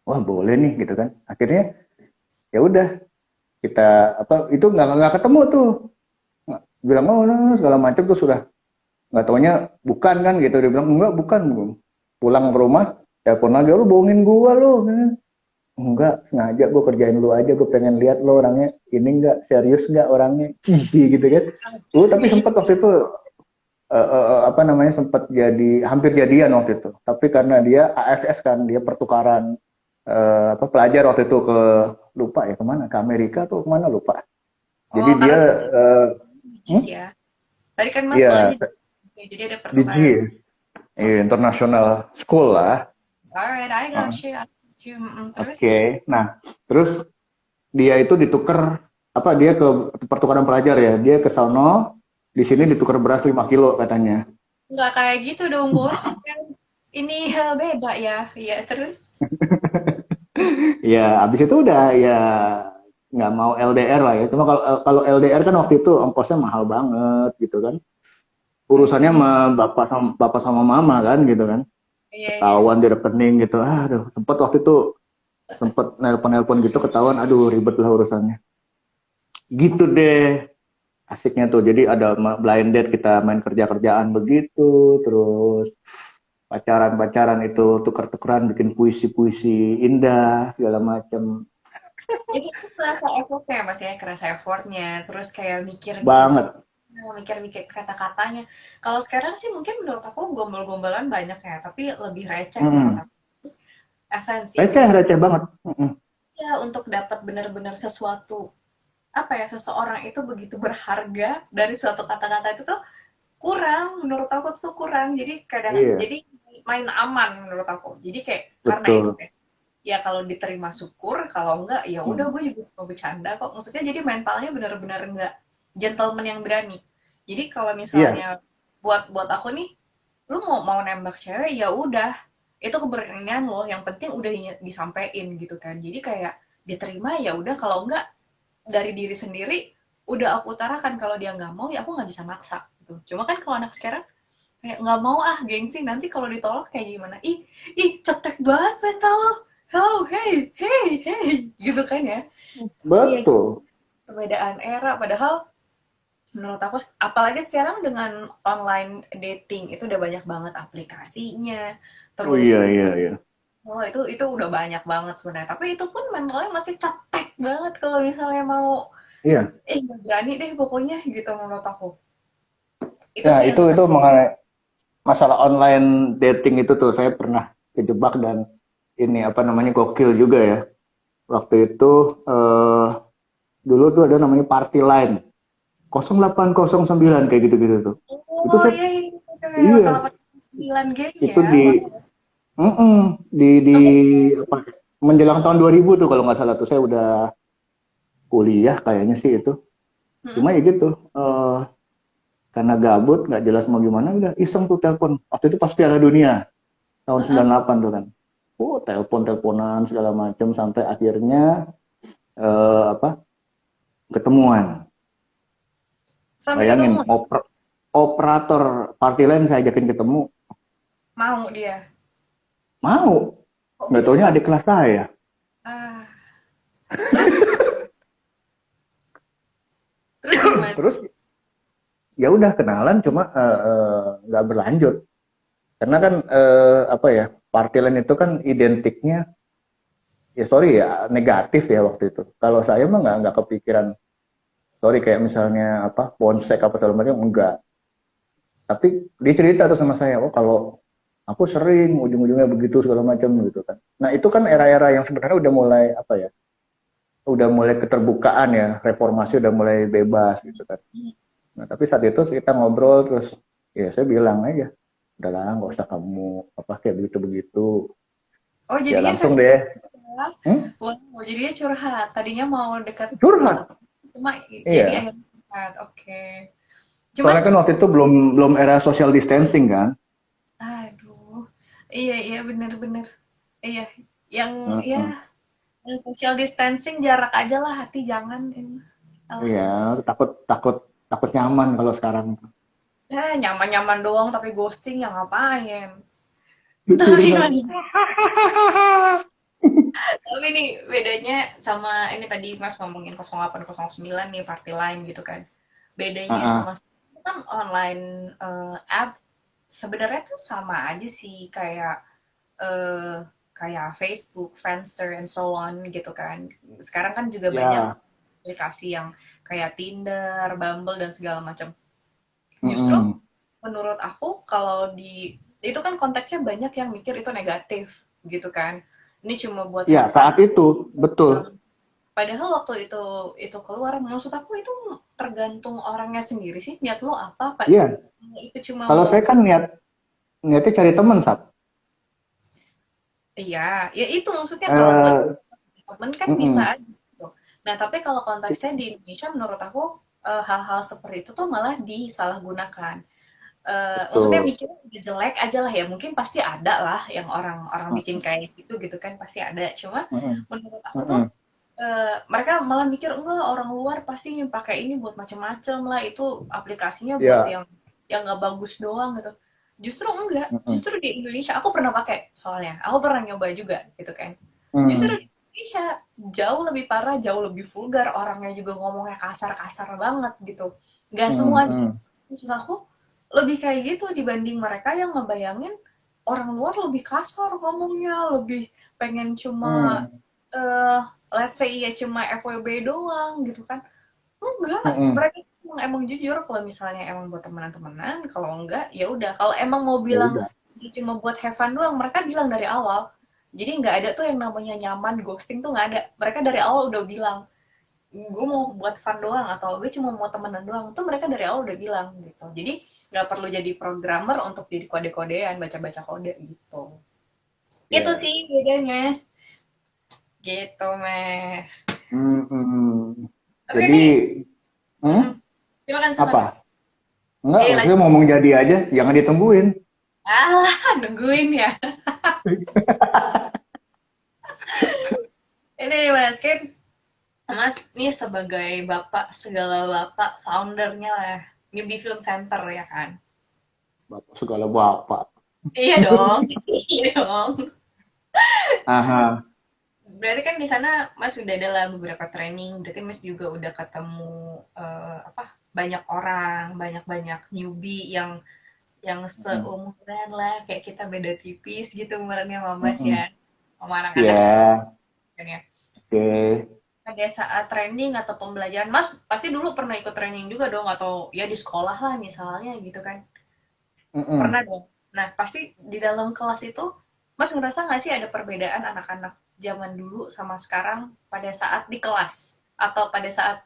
wah boleh nih gitu kan. Akhirnya ya udah kita apa itu nggak ketemu tuh. Bilang oh no, segala macam tuh sudah nggak taunya bukan kan gitu. Dia bilang enggak bukan. Pulang ke rumah telepon lagi lu bohongin gua lu. Enggak sengaja gue kerjain lu aja gue pengen lihat lo orangnya ini enggak serius enggak orangnya gitu kan. Tapi Sih. sempat waktu itu apa namanya sempat jadi hampir jadian waktu itu. Tapi karena dia AFS kan, dia pertukaran apa pelajar waktu itu ke lupa ya kemana ke Amerika atau kemana lupa. Jadi Oh, dia karena hmm? Jis ya. Tadi kan Mas Iya sekolahnya jadi ada di G, pertukaran. iya, international school lah. Alright, I got Uh, you. I got you. Oke, Terus? nah terus dia itu ditukar apa dia ke pertukaran pelajar ya dia ke sono di sini Hmm. ditukar beras 5 kilo katanya. Nggak kayak gitu dong, Bos. Kan ini beda ya. Iya, terus? Ya abis itu udah ya nggak mau LDR lah ya cuma kalau LDR kan waktu itu ongkosnya mahal banget gitu kan urusannya Hmm. sama bapak sama mama kan gitu kan Iya, iya. ketahuan di rekening gitu aduh sempet waktu itu sempet nelpon gitu ketahuan aduh ribet lah urusannya gitu deh asiknya tuh jadi ada blind date kita main kerjaan begitu terus pacaran itu tuker-tukeran bikin puisi-puisi indah segala macam Itu tuh kerasa effortnya ya, Mas ya, kerasa effortnya. Terus kayak mikir bikin banget. mikir-mikir kata-katanya. Kalau sekarang sih mungkin menurut aku gombal-gombalan banyak ya, tapi lebih receh menurut Mm. aku. Esensi Receh, untuk receh banget. Mm. ya untuk dapat benar-benar sesuatu apa ya seseorang itu begitu berharga dari suatu kata-kata itu tuh kurang menurut aku tuh kurang jadi kadang Iya, jadi main aman menurut aku jadi kayak karena itu betul. kayak ya kalau diterima syukur kalau enggak ya udah Mm. gue juga mau bercanda kok maksudnya jadi mentalnya benar-benar enggak gentleman yang berani jadi kalau Iya, misalnya buat buat aku nih lu mau nembak cewek ya udah itu keberanian loh, yang penting udah disampaikan gitu kan. Jadi kayak diterima ya udah, kalau enggak dari diri sendiri udah aku utarakan, kalau dia nggak mau ya aku nggak bisa maksa gitu. Cuma kan kalau anak sekarang kayak nggak mau ah, gengsi, nanti kalau ditolak kayak gimana, ih cetek banget mental lo, oh hey hey hey gitu kan ya. Iya, Betul. perbedaan era. Padahal menurut aku, apalagi sekarang dengan online dating itu udah banyak banget aplikasinya. Oh iya Terus iya iya. oh, itu udah banyak banget sebenarnya. Tapi itu pun mentalnya masih cetek banget kalau misalnya mau, Iya. nggak berani deh pokoknya gitu menurut aku. Itu Ya sih yang bisa. itu mengenai masalah online dating itu tuh saya pernah kejebak dan ini apa namanya gokil juga ya. Waktu itu dulu tuh ada namanya Party Line 0809 kayak gitu-gitu tuh. Itu Oh saya iya, iya, itu kayak masalah iya 9 game itu ya. di Wah, di kamu apa menjelang tahun 2000 tuh kalau nggak salah tuh saya udah kuliah kayaknya sih itu. Cuma mm-mm, ya gitu karena gabut nggak jelas mau gimana udah iseng tuh telepon. Waktu itu pas Piala Dunia tahun mm-mm. 98 tuh kan. Oh, telepon-teleponan segala macam sampai akhirnya apa ketemuan. Sampai Bayangin ketemu operator party line saya ajakin ketemu, mau dia. mau. Kok Nggak taunya bisa? adik kelas saya. Ah, terus terus gimana? Terus ya udah kenalan cuma nggak berlanjut. Karena kan apa ya party line itu kan identiknya ya sorry ya negatif ya waktu itu. Kalau saya mah nggak kepikiran sorry kayak misalnya apa ponsek apa segala macam enggak. Tapi dia cerita tuh sama saya, oh kalau aku sering ujung-ujungnya begitu segala macam gitu kan. Nah itu kan era-era yang sebenarnya udah mulai apa ya, udah mulai keterbukaan ya, reformasi udah mulai bebas gitu kan. Nah tapi saat itu kita ngobrol terus ya saya bilang aja, udahlah nggak usah kamu apa kayak begitu-begitu. Oh Ya jadinya langsung sesi deh, curhat. hmm? Wow, jadinya curhat. Tadinya mau dekat banget, Curhat. cuma jadi Iya. akhirnya curhat. Oke. Cuman Soalnya kan waktu itu belum belum era social distancing kan. aduh. Iya, iya, bener-bener. Iya, yang ya Heeh. yang social distancing, jarak aja lah, hati jangan ini. Iya, Alhamdulillah. takut takut takut nyaman kalau sekarang. Ya, nyaman-nyaman doang tapi ghosting ya ngapain? Tapi Curhat. gimana? Tapi nih bedanya sama ini tadi Mas ngomongin 0809 nih party line gitu kan. Bedanya Heeh. sama itu kan online app sebenarnya tuh sama aja sih, kayak eh, kayak Facebook, Friendster, and so on gitu kan. Sekarang kan juga banyak Ya. aplikasi yang kayak Tinder, Bumble, dan segala macam. Justru Mm-mm. menurut aku kalau di itu kan konteksnya banyak yang mikir itu negatif gitu kan. Ini cuma buat Ya, have fun. saat itu betul. Padahal waktu itu keluar, maksud aku itu tergantung orangnya sendiri sih, niat lo apa, Pak. Iya, Itu cuma kalau mau, saya kan niatnya cari teman, Sat. iya, ya itu maksudnya kalau buat Eh, temen kan bisa mm-mm. aja gitu. Nah, tapi kalau konteksnya di Indonesia menurut aku hal-hal seperti itu tuh malah disalahgunakan. Maksudnya Betul. mikirnya udah jelek aja lah ya, mungkin pasti ada lah yang orang-orang bikin Mm-mm. kayak gitu gitu kan, pasti ada. Cuma Mm-mm. menurut aku tuh Mm-mm. mereka malah mikir enggak, orang luar pasti pakai ini buat macam-macam lah, itu aplikasinya buat Ya. yang nggak bagus doang gitu. Justru enggak, Mm-mm. justru di Indonesia aku pernah pakai, soalnya aku pernah nyoba juga gitu kan. Justru Mm. di Indonesia jauh lebih parah, jauh lebih vulgar, orangnya juga ngomongnya kasar-kasar banget gitu. Nggak semua, Mm-mm. maksud aku lebih kayak gitu dibanding mereka yang ngebayangin orang luar lebih kasar ngomongnya, lebih pengen cuma Mm. eh let's say ya cuma FWB doang gitu kan. Enggak, Mm-mm. mereka emang jujur kalau misalnya emang buat temenan-temenan, kalau enggak ya udah. Kalau emang mau Ya bilang udah. cuma buat have fun doang, mereka bilang dari awal. Jadi nggak ada tuh yang namanya nyaman ghosting tuh nggak ada. Mereka dari awal udah bilang, gue mau buat fun doang atau gue cuma mau temenan doang. Tuh mereka dari awal udah bilang gitu. Jadi nggak perlu jadi programmer untuk jadi kode-kodean, baca-baca kode gitu. Itu Ya. sih bedanya. Gitu, Mas. Mm-mm. Tapi Jadi, ini, hmm? silakan silakan, Mas. Apa? Enggak, Eh, maksudnya lanjut. ngomong jadi aja, jangan ditungguin. Ah, nungguin ya. Ini nih Mas, kan Mas nih sebagai bapak, segala bapak, foundernya lah. Ini di Film Center ya kan? Bapak segala bapak. Iya dong, iya dong. Aha. Berarti kan di sana Mas sudah ada lah beberapa training, berarti Mas juga udah ketemu apa banyak orang, banyak-banyak newbie yang Mm. seumuran lah, kayak kita beda tipis gitu umurannya sama Mas ya, Mm-mm. sama anak-anak Ya, sekarang ya. oke. Pada saat training atau pembelajaran, Mas pasti dulu pernah ikut training juga dong, atau ya di sekolah lah misalnya gitu kan? Pernah Mm-mm. dong. Nah, pasti di dalam kelas itu, Mas ngerasa nggak sih ada perbedaan anak-anak zaman dulu sama sekarang pada saat di kelas? Atau pada saat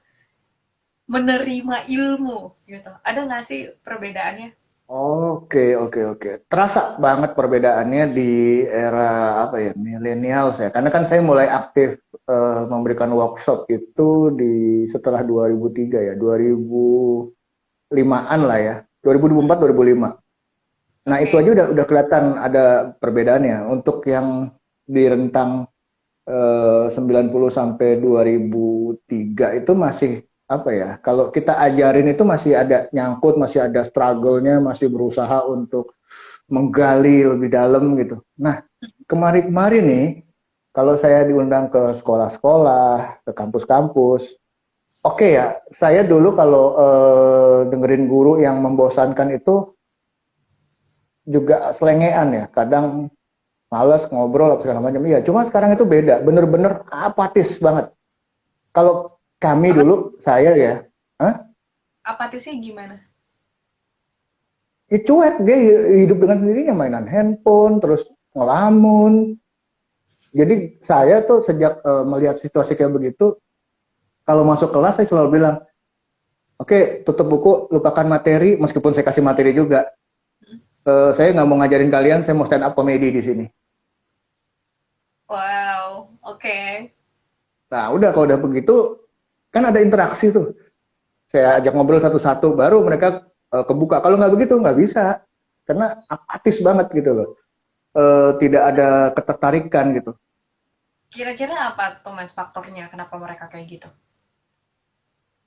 menerima ilmu gitu? Ada nggak sih perbedaannya? Oke, oke, oke. Terasa banget perbedaannya di era apa ya, milenial saya. Karena kan saya mulai aktif memberikan workshop itu di setelah 2003 ya, 2005-an lah ya. 2004, 2005. Nah, itu Oke. aja udah kelihatan ada perbedaannya. Untuk yang di rentang 90 sampai 2003 itu masih apa ya? Kalau kita ajarin itu masih ada nyangkut, masih ada struggle-nya, masih berusaha untuk menggali lebih dalam gitu. Nah, kemarin-kemarin nih, kalau saya diundang ke sekolah-sekolah, ke kampus-kampus, oke ya, saya dulu kalau dengerin guru yang membosankan itu juga selengean ya. Kadang males ngobrol apa segala macam. Iya, cuma sekarang itu beda, bener-bener apatis banget. Kalau kami Apa dulu, saya ya, hah? apatisnya gimana? Ya cuek, dia hidup dengan sendirinya, mainan handphone, terus ngelamun. Jadi saya tuh sejak melihat situasi kayak begitu, kalau masuk kelas saya selalu bilang, oke, tutup buku, lupakan materi, meskipun saya kasih materi juga. Saya nggak mau ngajarin kalian, saya mau stand up comedy di sini. Wow, oke. Nah, udah kalau udah begitu, kan ada interaksi tuh. Saya ajak ngobrol satu-satu, baru mereka kebuka. Kalau nggak begitu, nggak bisa. Karena apatis banget gitu loh. Tidak ada ketertarikan gitu. Kira-kira apa tuh Mas faktornya kenapa mereka kayak gitu?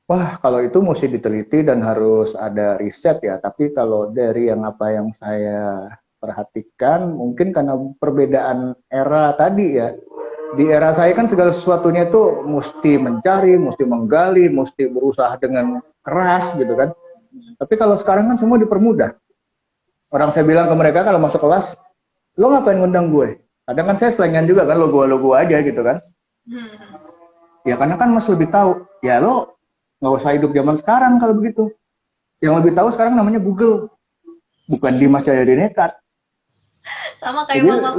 Wah, kalau itu mesti diteliti dan harus ada riset ya. Tapi kalau dari yang apa yang saya perhatikan, mungkin karena perbedaan era tadi ya. Di era saya kan segala sesuatunya itu mesti mencari, mesti menggali, mesti berusaha dengan keras gitu kan. Tapi kalau sekarang kan semua dipermudah. Orang saya bilang ke mereka kalau masuk kelas, lo ngapain ngundang gue? Kadang kan saya selengan juga kan, lo gua aja gitu kan. Hmm. Ya karena kan mas lebih tahu. Ya lo nggak usah hidup zaman sekarang kalau begitu. Yang lebih tahu sekarang namanya Google, bukan Dimas Jayadi Nekat. Sama kayak Jadi mama.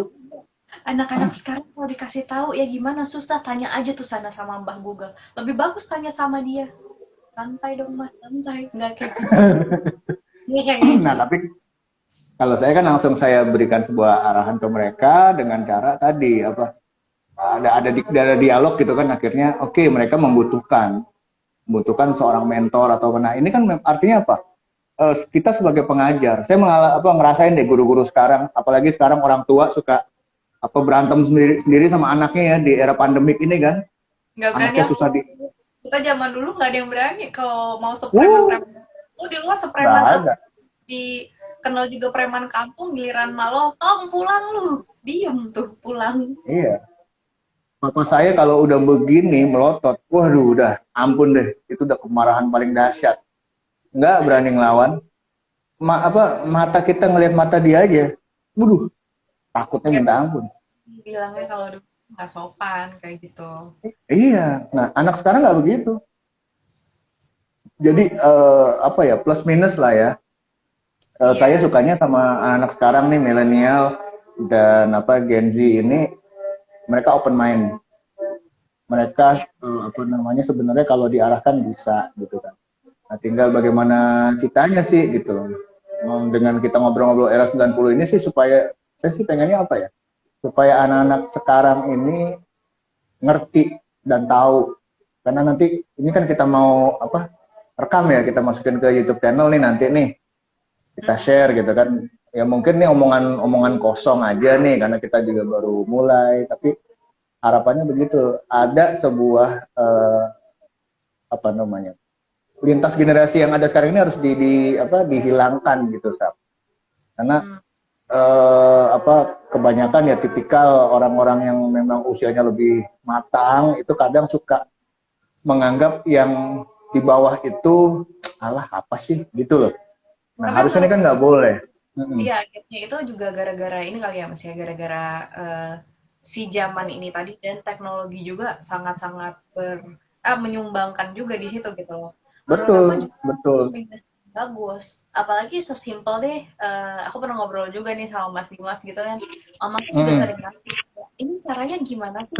Anak-anak sekarang kalau dikasih tahu ya gimana susah, tanya aja tuh sana sama Mbah Google. Lebih bagus tanya sama dia. Santai dong Mas, santai. Nggak kayak gitu. Nggak kayak nah gitu. tapi kalau saya kan langsung saya berikan sebuah arahan ke mereka dengan cara tadi apa ada dialog gitu kan akhirnya oke okay, mereka membutuhkan seorang mentor atau nah ini kan artinya apa? Kita sebagai pengajar, saya ngerasain deh guru-guru sekarang, apalagi sekarang orang tua suka apa berantem sendiri sendiri sama anaknya ya di era pandemik ini kan, Nggak berani anaknya aku. susah di, Kita zaman dulu nggak ada yang berani kalau mau uh, sepreman-preman. Lu di luar nggak sepreman apa? ada. Dikenal juga preman kampung, giliran malu, tong pulang lu. Diem tuh pulang. Iya. Papa saya kalau udah begini melotot, waduh udah ampun deh, itu udah kemarahan paling dahsyat. Nggak berani ngelawan. Mata kita ngelihat mata dia aja, waduh takutnya Kayak minta ampun. bilangnya kalau dulu nggak sopan kayak gitu. Iya, nah anak sekarang nggak begitu. Jadi apa ya plus minus lah ya. Saya Iya. sukanya sama anak sekarang nih milenial dan apa Gen Z ini mereka open mind. Mereka Iya. apa namanya sebenarnya kalau diarahkan bisa gitu kan. Nah, tinggal bagaimana kitanya sih gitu loh. Dengan kita ngobrol-ngobrol era 90 ini sih supaya saya sih pengennya apa ya? Supaya anak-anak sekarang ini ngerti dan tahu. Karena nanti ini kan kita mau apa? Rekam ya, kita masukin ke YouTube channel nih nanti nih. Kita Mm-mm. share gitu kan. ya mungkin nih omongan kosong aja nih karena kita juga baru mulai, tapi harapannya begitu. Ada sebuah apa namanya? Lintas generasi yang ada sekarang ini harus apa dihilangkan gitu, Sab. Karena Hmm. apa kebanyakan ya tipikal orang-orang yang memang usianya lebih matang itu kadang suka menganggap yang di bawah itu alah apa sih gitu loh. Nah Tapi harusnya ini menurut kan nggak boleh. iya, akhirnya itu juga gara-gara ini kali ya Mas ya, gara-gara si zaman ini tadi dan teknologi juga sangat-sangat menyumbangkan juga di situ gitu loh. Menurut aku Betul, juga betul. kombinasi bagus. Apalagi sesimpel deh, aku pernah ngobrol juga nih sama Mas Dimas gitu kan. Om aku juga sering Mm, ngasih, ini caranya gimana sih?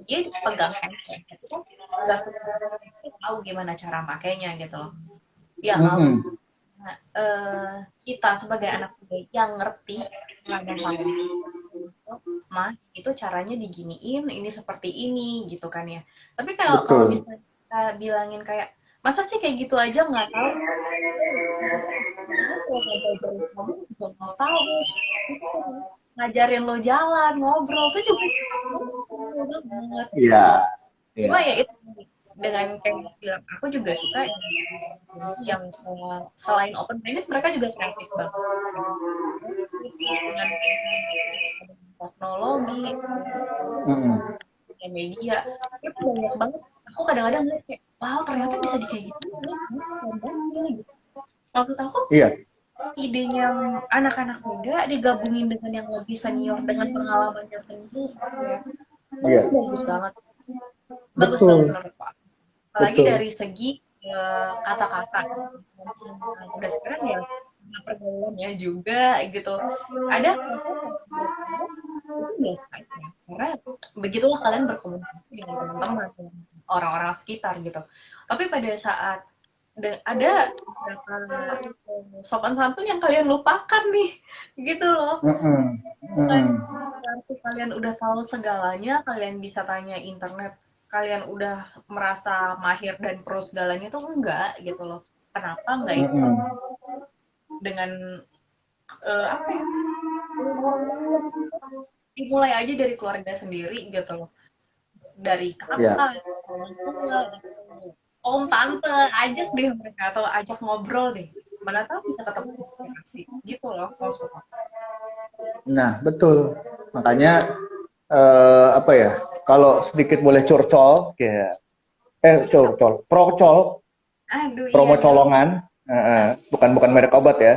Dia pegang handphone, tapi kan nggak semua orang tahu gimana cara makainya gitu loh. Ya kalau mm, kita sebagai anak muda yang ngerti nggak ada salah mah itu caranya diginiin ini seperti ini gitu kan ya tapi kalau kalau betul. misalnya kita bilangin kayak masa sih kayak gitu aja nggak tahu kamu kalau ngajarin kamu juga nggak tahu itu tuh ngajarin lo jalan ngobrol tuh juga cepet banget gitu Iya, loh iya. cuma ya itu dengan kayak Mas bilang aku juga suka yang selain open minded mereka juga kreatif banget terus dengan teknologi Mm, media media itu banyak banget aku kadang-kadang ngeliat kayak wow ternyata bisa di kayak gitu ya keren banget ini gitu maksud aku iya, idenya anak-anak muda digabungin dengan yang lebih senior dengan pengalamannya sendiri gitu ya itu iya. bagus banget Betul, menurut aku apalagi betul. dari segi kata-kata misalnya udah sekarang ya sama pergaulannya juga gitu ada hal-hal yang menurut kamu itu biasa aja karena begitulah kalian berkomunikasi dengan teman-teman dengan orang-orang sekitar gitu tapi pada saat ada beberapa sopan santun yang kalian lupakan nih gitu loh Mm, bukan mm. berarti kalian udah tahu segalanya kalian bisa tanya internet kalian udah merasa mahir dan pro segalanya tuh enggak gitu loh kenapa enggak itu Mm-mm. dengan apa ya dimulai aja dari keluarga sendiri gitu loh dari Ya, kakak orang tua om tante ajak deh mereka atau ajak ngobrol deh mana tahu bisa ketemu inspirasi gitu loh maksud aku. nah betul. Makanya apa ya? Kalau sedikit boleh curcol, kayak curcol, procol, Aduh iya promo iya colongan, ah, bukan bukan merek obat ya.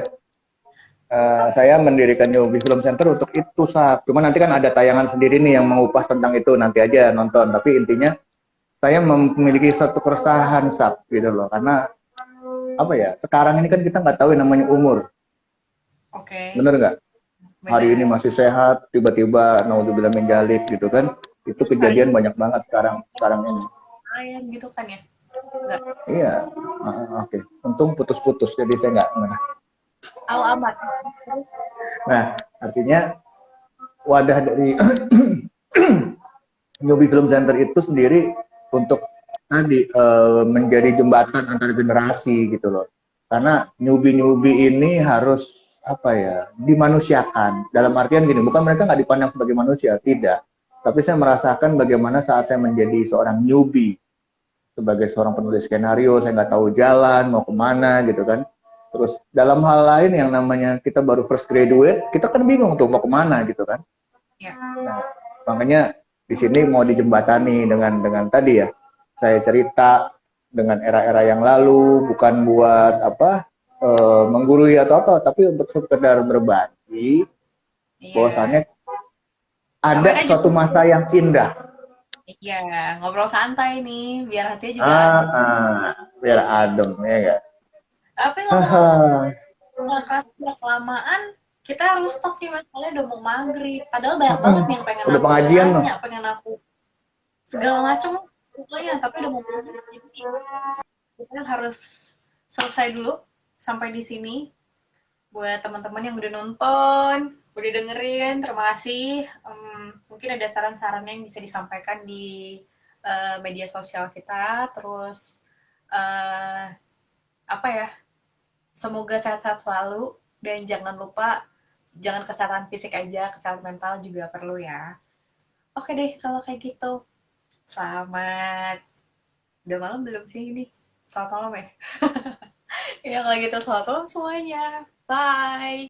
Saya mendirikan Newbie Film Center untuk itu, Sab. Cuma nanti kan ada tayangan sendiri nih yang mengupas tentang itu, nanti aja nonton. Tapi intinya saya memiliki satu keresahan, Sab, gitu loh. Karena apa ya? Sekarang ini kan kita nggak tahu yang namanya umur, oke bener nggak? Hari ini benar masih sehat, tiba-tiba naudzubillah menjalid gitu kan. Itu hari kejadian banyak banget sekarang sekarang ini. lain gitu kan ya nggak Iya, oke. Untung putus-putus, jadi saya nggak ngeh. tahu amat terus Nah, artinya wadah dari Newbie Film Center itu sendiri untuk tadi menjadi jembatan antar generasi gitu loh. Karena newbie-newbie ini harus apa ya dimanusiakan. Dalam artian gini, bukan mereka nggak dipandang sebagai manusia, tidak. Tapi saya merasakan bagaimana saat saya menjadi seorang newbie, sebagai seorang penulis skenario, saya nggak tahu jalan mau kemana gitu kan. Terus dalam hal lain yang namanya kita baru first graduate, kita kan bingung tuh mau kemana gitu kan. ya Nah, makanya di sini mau dijembatani dengan tadi ya. Saya cerita dengan era-era yang lalu, bukan buat apa menggurui atau apa, tapi untuk sekedar berbagi iya bahwasannya ada namanya suatu juga masa yang indah. iya ngobrol santai nih biar hatinya juga adem Biar adem ya ya. tapi ngomong-ngomong Haha. nggak kerasa udah kelamaan kita harus stop nih mas soalnya udah mau maghrib padahal banyak banget nih yang pengen Udah aku pengajian loh. tanya pengen aku segala macam pokoknya tapi udah mau maghrib jadi kita harus selesai dulu sampai di sini buat teman-teman yang udah nonton, udah dengerin, terima kasih. Mungkin ada saran-saran yang bisa disampaikan di media sosial kita. Terus uh, apa ya? Semoga sehat-sehat selalu dan jangan lupa jangan kesehatan fisik aja, kesehatan mental juga perlu ya. Oke deh kalau kayak gitu. Selamat. Udah malam belum sih ini? Selamat malam ya. Ya kalau gitu selamat malam semuanya. Bye.